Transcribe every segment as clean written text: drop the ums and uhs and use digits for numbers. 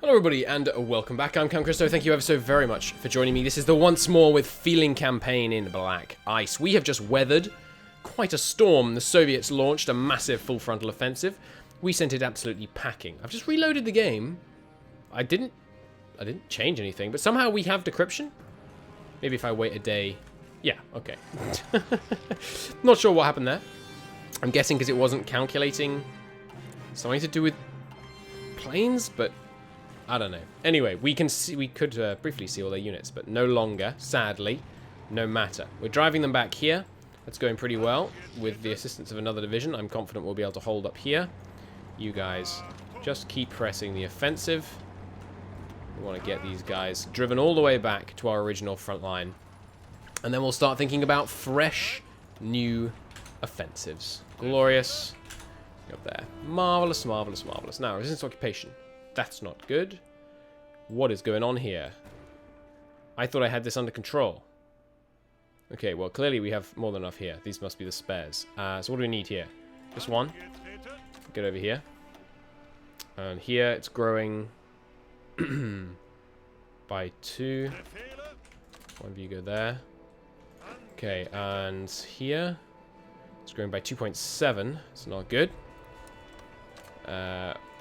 Hello everybody and welcome back. I'm Cam Christo. Thank you ever so very much for joining me. This is the Once More with Feeling campaign in Black Ice. We have just weathered quite a storm. The Soviets launched a massive full frontal offensive. We sent it absolutely packing. I've just reloaded the game. I didn't change anything, but somehow we have decryption. Maybe if I wait a day. Yeah, okay. Not sure what happened there. I'm guessing because it wasn't calculating something to do with planes, but I don't know. Anyway, we could briefly see all their units, but no longer, sadly. No matter. We're driving them back here. That's going pretty well. With the assistance of another division, I'm confident we'll be able to hold up here. You guys just keep pressing the offensive. We want to get these guys driven all the way back to our original front line. And then we'll start thinking about fresh, new offensives. Glorious. Up there. Marvelous, marvelous, marvelous. Now, resistance to occupation. That's not good. What is going on here? I thought I had this under control. Okay, well, clearly we have more than enough here. These must be the spares. So what do we need here? Just one. Get over here. And here it's growing by 2. One of you go there. Okay, and here it's growing by 2.7. It's not good.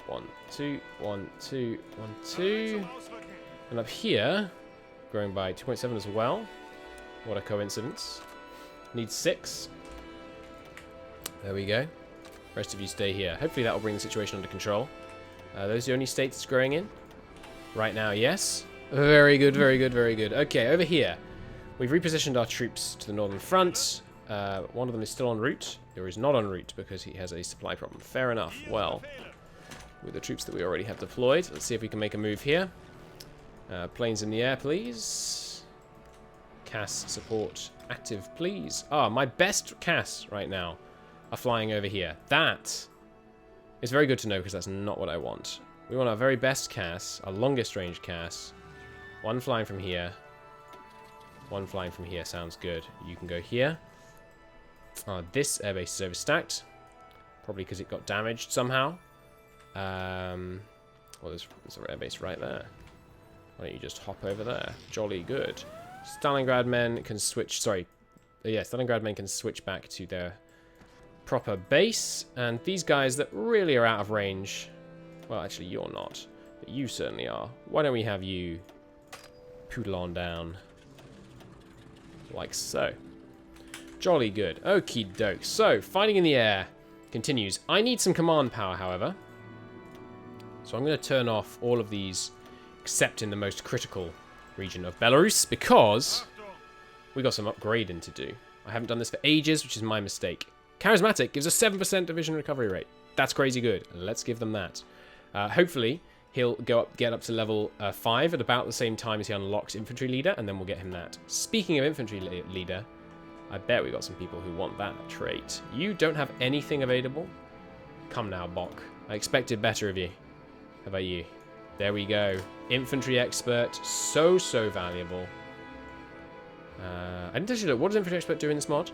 1, 2, 1, 2, 1, 2. And up here, growing by 2.7 as well. What a coincidence. Need 6. There we go. Rest of you stay here. Hopefully that will bring the situation under control. Those are the only states it's growing in. Right now, yes. Very good, very good, very good. Okay, over here. We've repositioned our troops to the northern front. One of them is still en route. Or is not en route because he has a supply problem. Fair enough. Well, with the troops that we already have deployed, let's see if we can make a move here. Planes in the air, please. CAS support active, please. Ah, my best CAS right now are flying over here. That is very good to know because that's not what I want. We want our very best CAS, our longest range CAS. One flying from here. One flying from here sounds good. You can go here. This airbase is overstacked. Probably because it got damaged somehow. Well, there's an airbase right there. Why don't you just hop over there? Jolly good. Stalingrad men can switch... Sorry. Yeah, Stalingrad men can switch back to their proper base. And these guys that really are out of range... Well, actually, you're not. But you certainly are. Why don't we have you poodle on down? Like so. Jolly good. Okie doke. So, fighting in the air continues. I need some command power, however. So I'm going to turn off all of these, except in the most critical region of Belarus, because we got some upgrading to do. I haven't done this for ages, which is my mistake. Charismatic gives a 7% division recovery rate. That's crazy good. Let's give them that. Hopefully, he'll get up to level 5 at about the same time as he unlocks infantry leader, and then we'll get him that. Speaking of infantry leader, I bet we got some people who want that trait. You don't have anything available? Come now, Bok. I expected better of you. How about you? There we go. Infantry expert. So, so valuable. I didn't actually look. What does infantry expert do in this mod?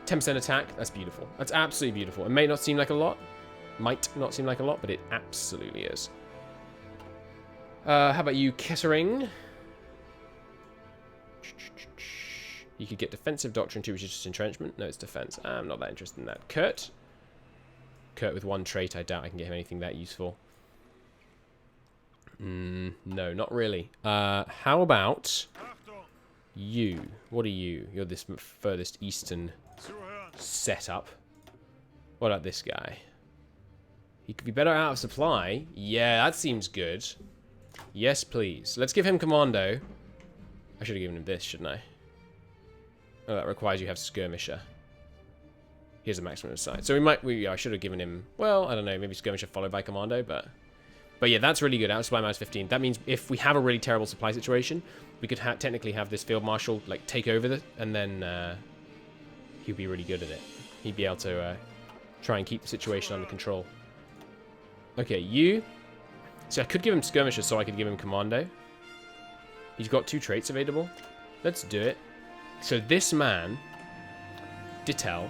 10% attack. That's beautiful. That's absolutely beautiful. It may not seem like a lot. Might not seem like a lot, but it absolutely is. How about you, Kettering? You could get defensive doctrine too, which is just entrenchment. No, it's defense. I'm not that interested in that. Kurt with one trait. I doubt I can get him anything that useful. No, not really. How about you? What are you? You're this furthest eastern setup. What about this guy? He could be better out of supply. Yeah, that seems good. Yes, please. Let's give him commando. I should have given him this, shouldn't I? Oh, that requires you have skirmisher. Here's a maximum size. So I should have given him, well, I don't know, maybe skirmisher followed by commando, but yeah, that's really good. Out of supply minus 15. That means if we have a really terrible supply situation, we could technically have this field marshal like take over and then he'd be really good at it. He'd be able to try and keep the situation under control. Okay, you. See, I could give him skirmisher so I could give him commando. He's got 2 traits available. Let's do it. So this man, Dittel,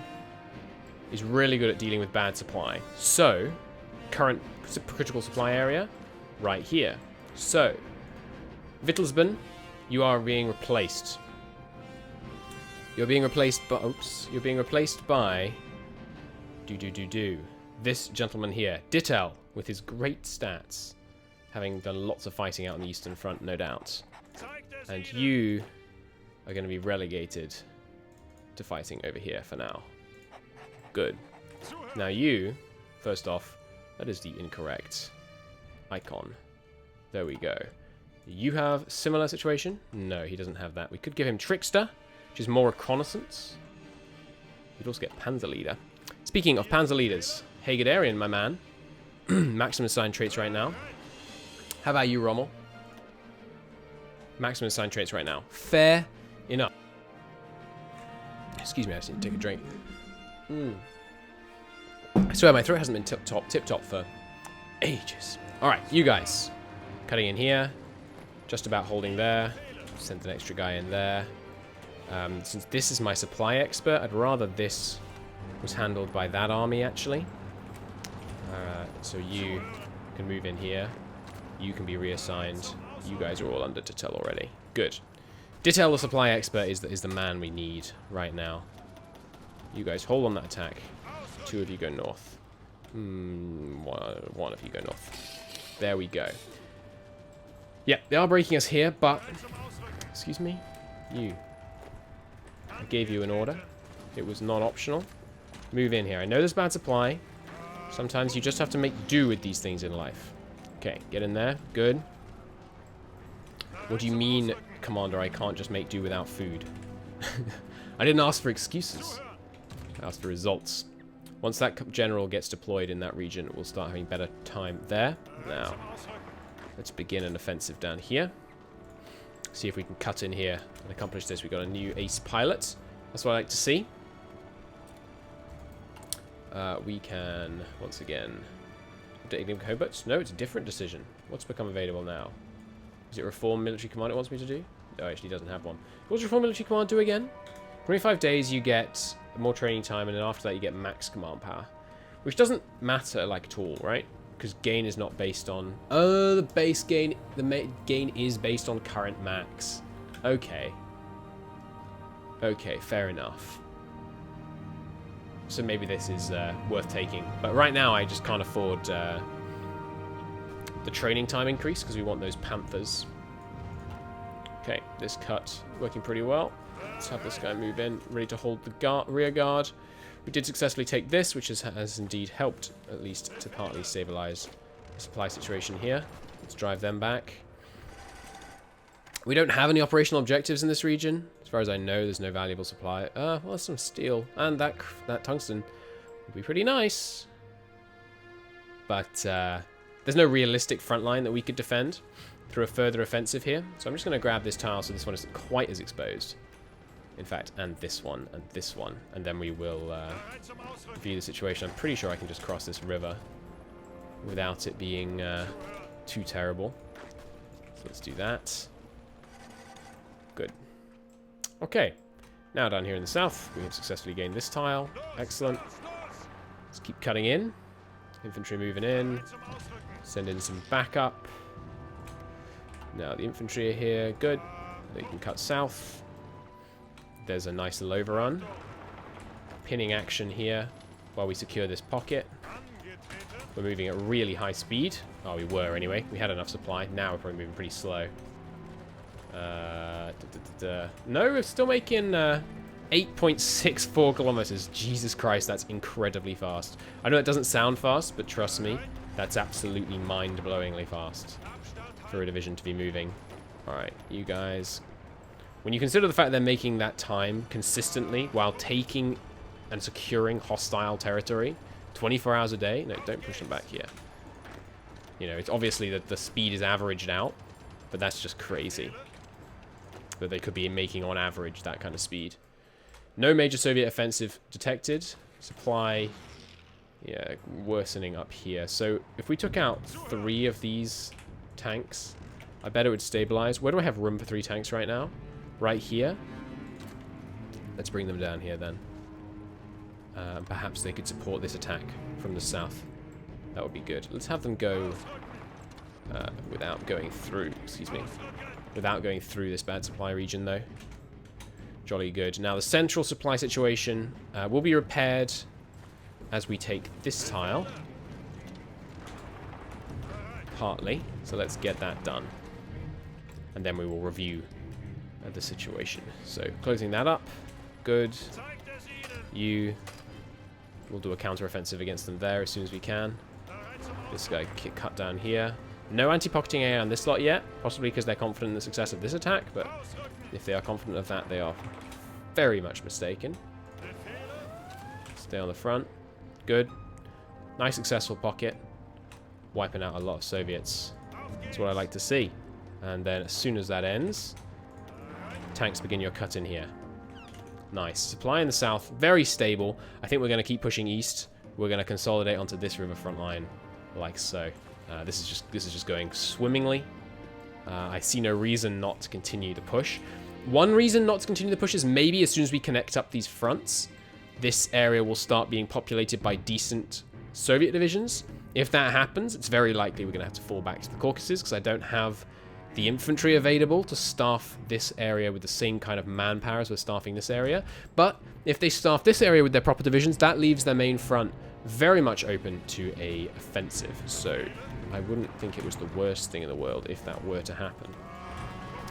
is really good at dealing with bad supply. So, current critical supply area, right here. So, Wittelsbahn, you are being replaced. You're being replaced by... Oops. You're being replaced by... This gentleman here. Dittel, with his great stats. Having done lots of fighting out on the Eastern Front, no doubt. And you are going to be relegated to fighting over here for now. Good. Now you, first off, that is the incorrect icon. There we go. You have similar situation? No, he doesn't have that. We could give him Trickster, which is more reconnaissance. We'd also get Panzer Leader. Speaking of Panzer Leaders, Hegedarian, my man. Maximum assigned traits right now. How about you, Rommel? Maximum assigned traits right now. Fair enough. Excuse me, I just need to take a drink. I swear my throat hasn't been tip-top for ages. Alright, you guys. Cutting in here. Just about holding there. Sent an extra guy in there. Since this is my supply expert, I'd rather this was handled by that army, actually. So you can move in here. You can be reassigned. You guys are all under Dittel already. Good. Dittel, the supply expert, is the man we need right now. You guys hold on that attack. 2 of you go north. One of you go north. There we go. Yeah, they are breaking us here, but... Excuse me? You. I gave you an order. It was not optional. Move in here. I know there's bad supply. Sometimes you just have to make do with these things in life. Okay, get in there. Good. What do you mean, Commander, I can't just make do without food? I didn't ask for excuses. I asked for results. Once that general gets deployed in that region, we'll start having better time there. Now, let's begin an offensive down here. See if we can cut in here and accomplish this. We've got a new ace pilot. That's what I like to see. We can, once again... Updating Hobart? No, it's a different decision. What's become available now? Is it Reform Military Command it wants me to do? No, actually doesn't have one. What does Reform Military Command do again? 25 days you get more training time, and then after that you get max command power. Which doesn't matter, like, at all, right? Because gain is not based on... Oh, the base gain... gain is based on current max. Okay. Okay, fair enough. So maybe this is worth taking. But right now I just can't afford the training time increase because we want those Panthers. Okay, this cut working pretty well. Let's have this guy move in, ready to hold the rear guard. We did successfully take this, which has indeed helped, at least, to partly stabilize the supply situation here. Let's drive them back. We don't have any operational objectives in this region. As far as I know, there's no valuable supply. Well, there's some steel, and that tungsten would be pretty nice. But there's no realistic front line that we could defend through a further offensive here. So I'm just going to grab this tile so this one isn't quite as exposed. In fact, and this one, and then we will view the situation. I'm pretty sure I can just cross this river without it being too terrible. So let's do that. Good. Okay, now down here in the south, we have successfully gained this tile. Excellent. Let's keep cutting in. Infantry moving in. Send in some backup. Now the infantry are here. Good. They can cut south. There's a nice little overrun. Pinning action here while we secure this pocket. We're moving at really high speed. Oh, we were anyway. We had enough supply. Now we're probably moving pretty slow. No, we're still making 8.64 kilometers. Jesus Christ, that's incredibly fast. I know it doesn't sound fast, but trust me, that's absolutely mind-blowingly fast for a division to be moving. Alright, you guys. When you consider the fact they're making that time consistently while taking and securing hostile territory 24 hours a day, no, don't push them back here. You know, it's obviously that the speed is averaged out, but that's just crazy. That they could be making on average that kind of speed. No major Soviet offensive detected. Supply, yeah, worsening up here. So if we took out 3 of these tanks, I bet it would stabilize. Where do I have room for 3 tanks right now? Right here. Let's bring them down here then. Perhaps they could support this attack from the south. That would be good. Let's have them go without going through, excuse me, without going through this bad supply region, though. Jolly good. Now, the central supply situation will be repaired as we take this tile. Partly. So let's get that done. And then we will review the situation. So, closing that up. Good. We'll do a counter-offensive against them there as soon as we can. This guy cut down here. No anti-pocketing AI on this slot yet, possibly because they're confident in the success of this attack, but if they are confident of that, they are very much mistaken. Stay on the front. Good. Nice successful pocket. Wiping out a lot of Soviets. That's what I like to see. And then as soon as that ends, tanks begin your cut in here. Nice. Supply in the south, very stable. I think we're going to keep pushing east. We're going to consolidate onto this riverfront line, like so. This is just going swimmingly. I see no reason not to continue the push. One reason not to continue the push is maybe as soon as we connect up these fronts, this area will start being populated by decent Soviet divisions. If that happens, it's very likely we're going to have to fall back to the Caucasus because I don't have the infantry available to staff this area with the same kind of manpower as we're staffing this area. But if they staff this area with their proper divisions, that leaves their main front very much open to a offensive. So I wouldn't think it was the worst thing in the world if that were to happen.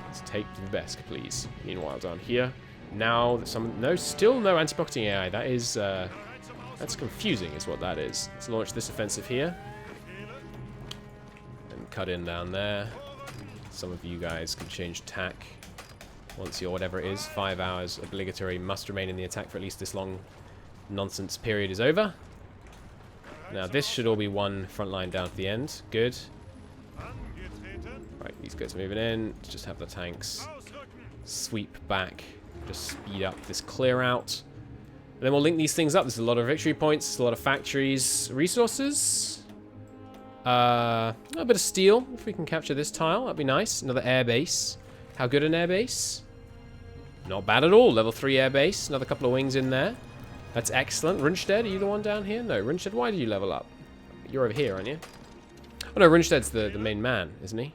Let's take Vebesk, please. Meanwhile, down here, now that still no anti-pocketing AI. That is, that's confusing, is what that is. Let's launch this offensive here and cut in down there. Some of you guys can change tack once your whatever it is, 5 hours obligatory must remain in the attack for at least this long nonsense period is over. Now this should all be one front line down at the end. Good. Right, these guys are moving in. Let's just have the tanks sweep back, just speed up this clear out. And then we'll link these things up. There's a lot of victory points, a lot of factories, resources. A bit of steel, if we can capture this tile, that'd be nice. Another air base. How good an air base? Not bad at all. Level 3 air base. Another couple of wings in there. That's excellent. Rundstedt, are you the one down here? No, Rundstedt, why did you level up? You're over here, aren't you? Oh no, Rundstedt's the main man, isn't he?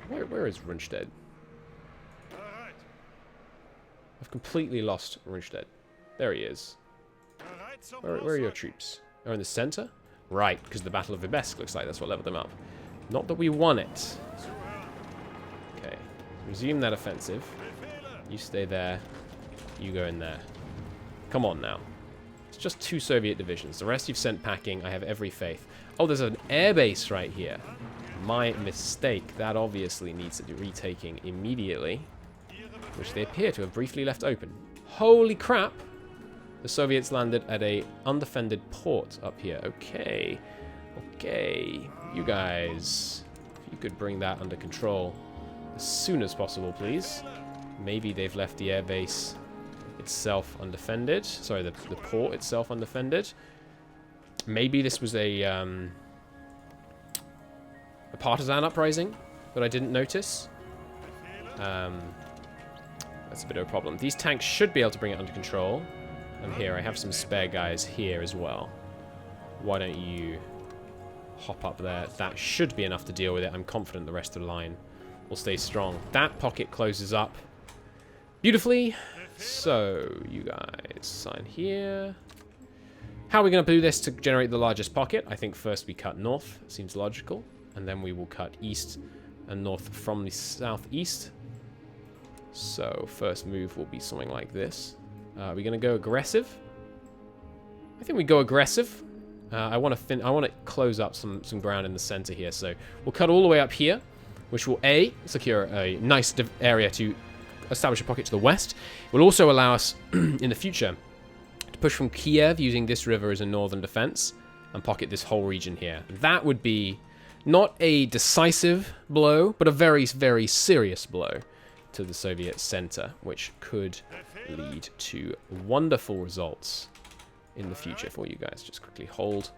Where is Rundstedt? I've completely lost Rundstedt. There he is. Where are your troops? Oh, in the center? Right, because the Battle of Vebesk looks like that's what leveled them up. Not that we won it. Okay, resume that offensive. You stay there. You go in there. Come on now. It's just 2 Soviet divisions. The rest you've sent packing. I have every faith. Oh, there's an airbase right here. My mistake. That obviously needs to be retaking immediately, which they appear to have briefly left open. Holy crap! The Soviets landed at a undefended port up here. Okay. Okay. You guys, if you could bring that under control as soon as possible, please. Maybe they've left the airbase itself undefended. Sorry, the port itself undefended. Maybe this was a partisan uprising that I didn't notice. That's a bit of a problem. These tanks should be able to bring it under control. And here, I have some spare guys here as well. Why don't you hop up there? That should be enough to deal with it. I'm confident the rest of the line will stay strong. That pocket closes up beautifully. So, you guys sign here. How are we going to do this to generate the largest pocket? I think first we cut north. Seems logical. And then we will cut east and north from the southeast. So, first move will be something like this. Are we going to go aggressive? I think we go aggressive. I want to close up some ground in the center here. So we'll cut all the way up here, which will secure a nice area to establish a pocket to the west. It will also allow us in the future to push from Kiev using this river as a northern defense and pocket this whole region here. That would be not a decisive blow, but a very, very serious blow to the Soviet center, which could lead to wonderful results in the future for you guys. Just quickly hold.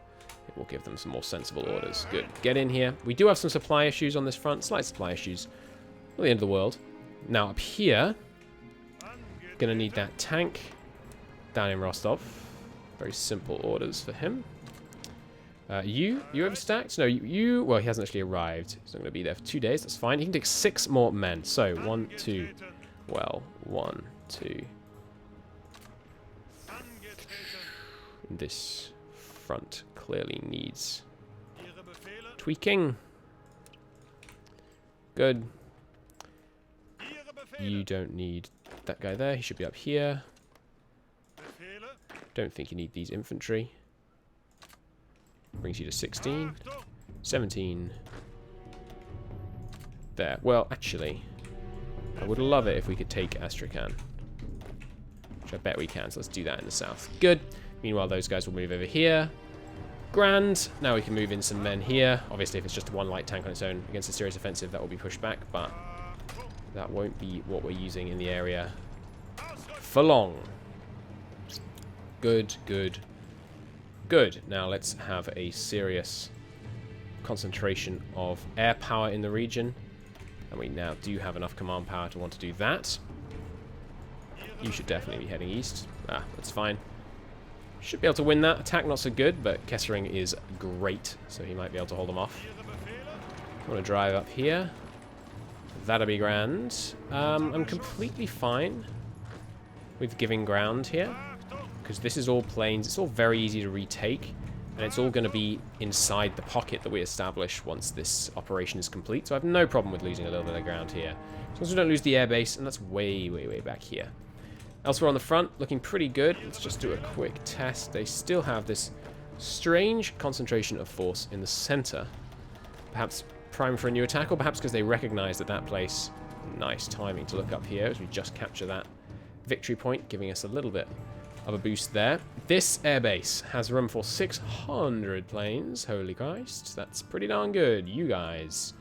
It will give them some more sensible orders. Good. Get in here. We do have some supply issues on this front. Slight supply issues. Not the end of the world. Now up here, gonna need that tank down in Rostov. Very simple orders for him. You overstacked? No, you... Well, he hasn't actually arrived. He's not going to be there for 2 days. That's fine. He can take 6 more men. So, 1, 2... Well, 1, 2... This front clearly needs tweaking. Good. You don't need that guy there. He should be up here. Don't think you need these infantry. Brings you to 16. 17. There. Well, actually, I would love it if we could take Astrakhan. Which I bet we can, so let's do that in the south. Good. Meanwhile, those guys will move over here. Grand. Now we can move in some men here. Obviously, if it's just one light tank on its own against a serious offensive, that will be pushed back, but that won't be what we're using in the area for long. Good, good, good. Now let's have a serious concentration of air power in the region. And we now do have enough command power to want to do that. You should definitely be heading east. Ah, that's fine. Should be able to win that. Attack not so good, but Kessering is great, so he might be able to hold them off. I want to drive up here. That'll be grand. I'm completely fine with giving ground here, because this is all plains. It's all very easy to retake, and it's all going to be inside the pocket that we establish once this operation is complete. So I have no problem with losing a little bit of ground here, as long as we don't lose the airbase, and that's way, way, way back here. Elsewhere on the front, looking pretty good. Let's just do a quick test. They still have this strange concentration of force in the center. Perhaps prime for a new attack, or perhaps because they recognize that that place... Nice timing to look up here as we just capture that victory point, giving us a little bit of a boost there. This airbase has room for 600 planes. Holy Christ, that's pretty darn good. You guys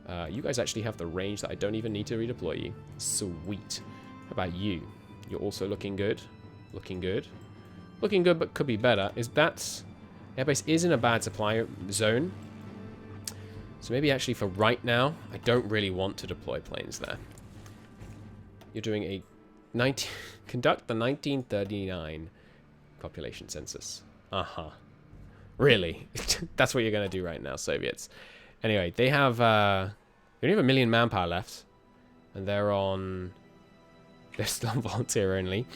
actually have the range that I don't even need to redeploy you. Sweet. How about you? You're also looking good. Looking good. Looking good, but could be better. Airbase is in a bad supply zone. So maybe actually for right now, I don't really want to deploy planes there. You're doing a conduct the 1939 population census. Really? That's what you're going to do right now, Soviets. Anyway, they have they only have 1 million manpower left, and they're still on volunteer only.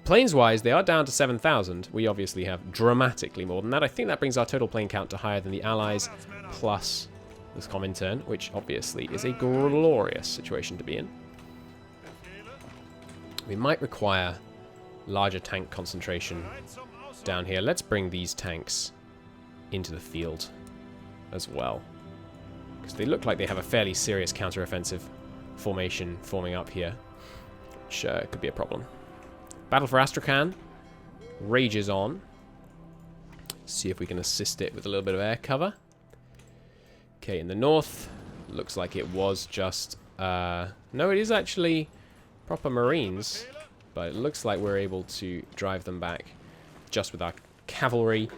Planes-wise, they are down to 7,000. We obviously have dramatically more than that. I think that brings our total plane count to higher than the Allies, plus this Comintern, which obviously is a glorious situation to be in. We might require larger tank concentration down here. Let's bring these tanks into the field as well, because they look like they have a fairly serious counteroffensive formation forming up here, which could be a problem. Battle for Astrakhan rages on. See if we can assist it with a little bit of air cover. Okay, in the north, looks like it was just... no, it is actually proper Marines, but it looks like we're able to drive them back just with our cavalry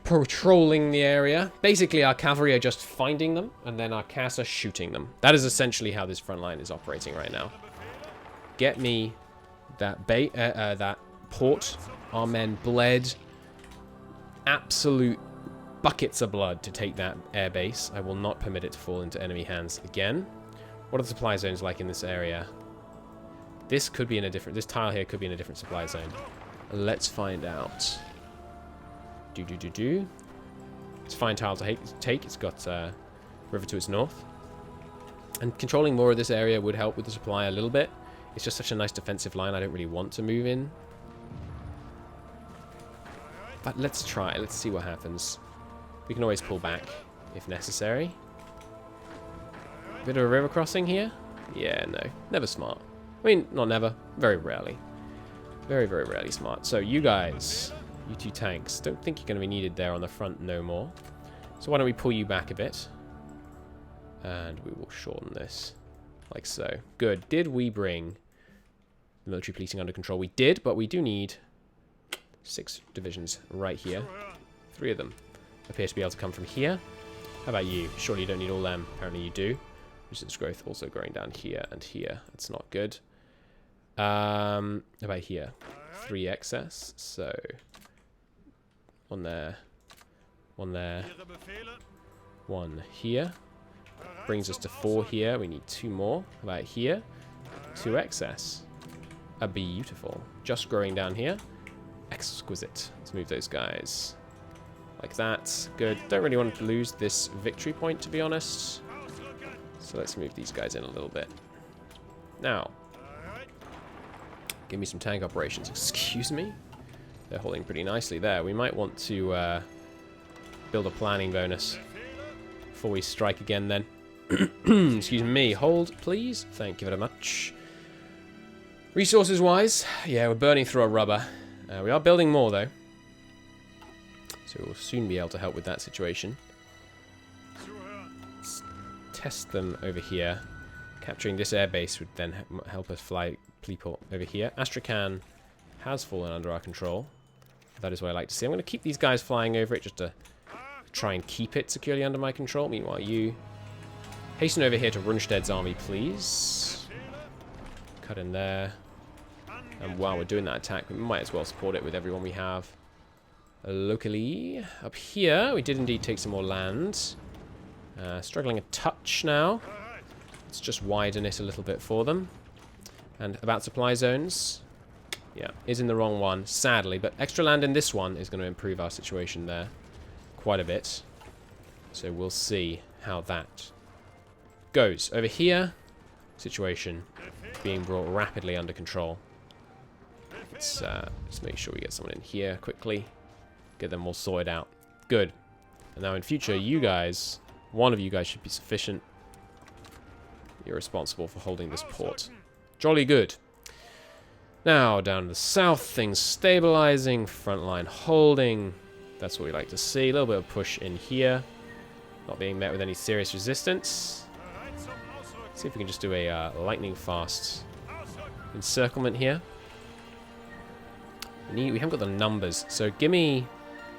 patrolling the area. Basically, our cavalry are just finding them, and then our CAS are shooting them. That is essentially how this front line is operating right now. Get me that that port. Our men bled absolute buckets of blood to take that airbase. I will not permit it to fall into enemy hands again. What are the supply zones like in this area? This could be in a different... This tile here could be in a different supply zone. Let's find out. It's a fine tile to take. It's got river to its north. And controlling more of this area would help with the supply a little bit. It's just such a nice defensive line. I don't really want to move in. But let's try. Let's see what happens. We can always pull back if necessary. Bit of a river crossing here? Yeah, no. Never smart. I mean, not never. Very rarely. Very, very rarely smart. So you guys, you two tanks, don't think you're going to be needed there on the front no more. So why don't we pull you back a bit. And we will shorten this. Like so. Good. Did we bring the military policing under control? We did, but we do need 6 divisions right here. 3 of them appear to be able to come from here. How about you? Surely you don't need all them. Apparently you do. Resistance growth also growing down here and here. That's not good. How about here? 3 excess. So 1 there. 1 there. 1 here. Brings us to 4 here. We need 2 more. About here. 2 excess. Beautiful. Just growing down here. Exquisite. Let's move those guys. Like that. Good. Don't really want to lose this victory point, to be honest. So let's move these guys in a little bit. Now. Give me some tank operations. Excuse me? They're holding pretty nicely there. We might want to build a planning bonus before we strike again then. Excuse me. Hold, please. Thank you very much. Resources-wise, yeah, we're burning through our rubber. We are building more, though. So we'll soon be able to help with that situation. Let's test them over here. Capturing this airbase would then help us fly people over here. Astrakhan has fallen under our control. That is what I like to see. I'm going to keep these guys flying over it just to try and keep it securely under my control. Meanwhile, you hasten over here to Rundstedt's army, please. Cut in there. And while we're doing that attack, we might as well support it with everyone we have. Locally, up here, we did indeed take some more land. Struggling a touch now. Let's just widen it a little bit for them. And about supply zones. Yeah, is in the wrong one, sadly. But extra land in this one is going to improve our situation there quite a bit. So we'll see how that goes. Over here, situation being brought rapidly under control. Let's make sure we get someone in here quickly. Get them all sorted out. Good. And now in future, you guys, one of you guys should be sufficient. You're responsible for holding this port. Jolly good. Now, down to the south, things stabilizing, front line holding. That's what we like to see. A little bit of push in here. Not being met with any serious resistance. See if we can just do a lightning fast encirclement here. We haven't got the numbers, so give me...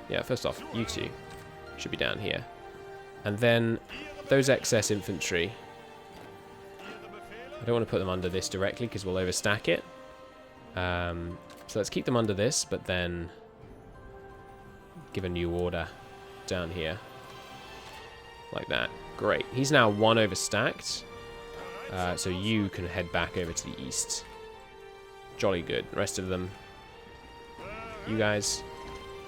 Yeah, first off, you two should be down here. And then those excess infantry. I don't want to put them under this directly because we'll overstack it. So let's keep them under this, but then give a new order down here. Like that. Great. He's now 1 overstacked. So you can head back over to the east. Jolly good. The rest of them, you guys,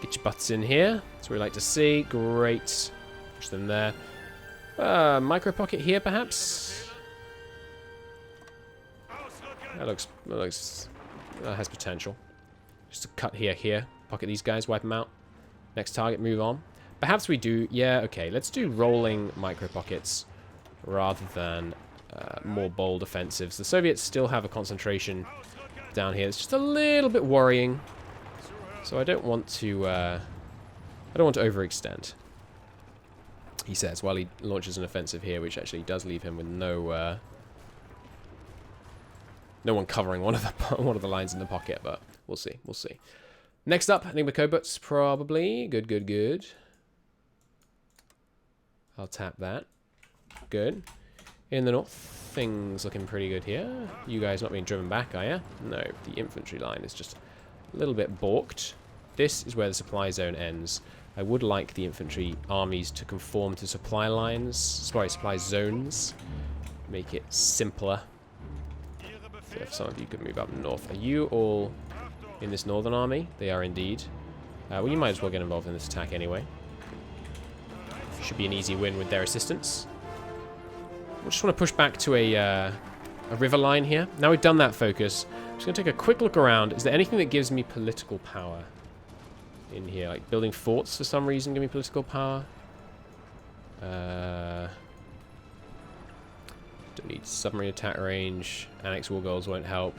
get your butts in here. That's what we like to see. Great. Push them there. Micro pocket here, perhaps? That has potential. Just a cut here. Pocket these guys, wipe them out. Next target, move on. Perhaps we do... Yeah, okay. Let's do rolling micro pockets rather than more bold offensives. The Soviets still have a concentration down here. It's just a little bit worrying. So I don't want to overextend. He says while he launches an offensive here, which actually does leave him with no one covering one of the lines in the pocket, but we'll see. We'll see. Next up, Enigma Kobots, probably. Good. I'll tap that. Good. In the north, things looking pretty good here. You guys not being driven back, are you? No, the infantry line is just a little bit balked. This is where the supply zone ends. I would like the infantry armies to conform to supply lines. Sorry, supply zones. Make it simpler. So if some of you could move up north. Are you all in this northern army? They are indeed. Well, you might as well get involved in this attack anyway. Should be an easy win with their assistance. We just want to push back to a river line here. Now we've done that focus, I'm just going to take a quick look around. Is there anything that gives me political power in here? Like building forts for some reason give me political power. Don't need submarine attack range. Annex war goals won't help.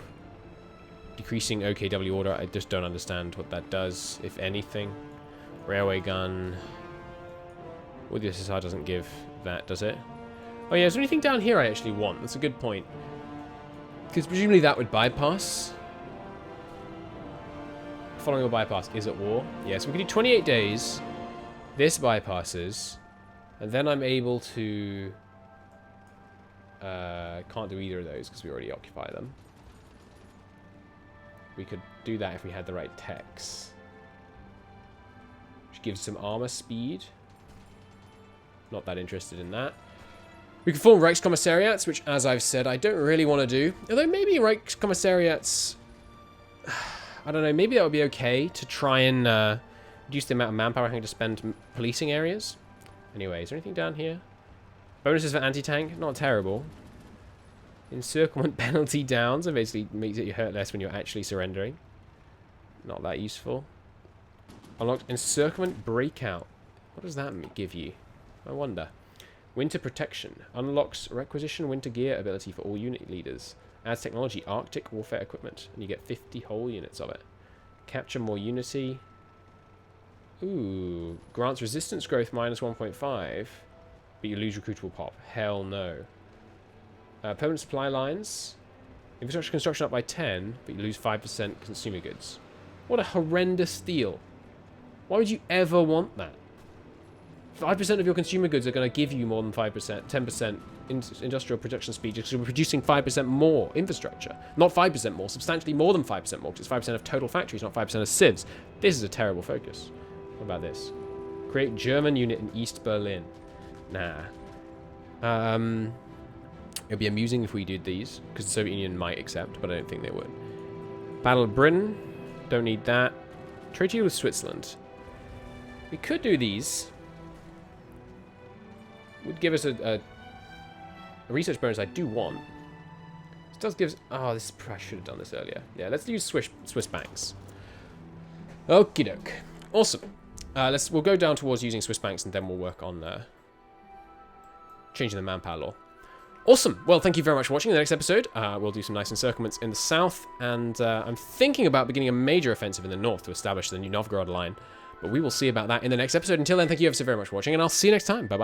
Decreasing OKW order, I just don't understand what that does, if anything. Railway gun. Well, the SSR doesn't give that, does it? Oh yeah, is there anything down here I actually want? That's a good point. Because presumably that would bypass. Following a bypass is at war. Yeah, so we can do 28 days. This bypasses. And then I'm able to... can't do either of those because we already occupy them. We could do that if we had the right techs. Which gives some armor speed. Not that interested in that. We can form Reichskommissariats, which, as I've said, I don't really want to do. Although maybe Reichskommissariats... I don't know, maybe that would be okay to try and reduce the amount of manpower having to spend policing areas. Anyway, is there anything down here? Bonuses for anti-tank? Not terrible. Encirclement penalty down, so basically makes it you hurt less when you're actually surrendering. Not that useful. Unlocked encirclement breakout. What does that give you? I wonder. Winter protection. Unlocks requisition winter gear ability for all unit leaders. Adds technology, Arctic warfare equipment. And you get 50 whole units of it. Capture more unity. Ooh. Grants resistance growth minus 1.5. But you lose recruitable pop. Hell no. Permanent supply lines. Infrastructure construction up by 10. But you lose 5% consumer goods. What a horrendous deal. Why would you ever want that? 5% of your consumer goods are going to give you more than 5%, 10% industrial production speed because you're producing 5% more infrastructure. Not 5% more, substantially more than 5% more, because it's 5% of total factories, not 5% of civs. This is a terrible focus. What about this? Create German unit in East Berlin. Nah. It'd be amusing if we did these, because the Soviet Union might accept, but I don't think they would. Battle of Britain. Don't need that. Treaty with Switzerland. We could do these. Would give us a research bonus I do want. This does give us... Oh, this I should have done this earlier. Yeah, let's use Swiss banks. Okie doke. Awesome. We'll go down towards using Swiss banks and then we'll work on changing the manpower law. Awesome. Well, thank you very much for watching. In the next episode, we'll do some nice encirclements in the south, and I'm thinking about beginning a major offensive in the north to establish the new Novgorod line. But we will see about that in the next episode. Until then, thank you ever so very much for watching, and I'll see you next time. Bye-bye.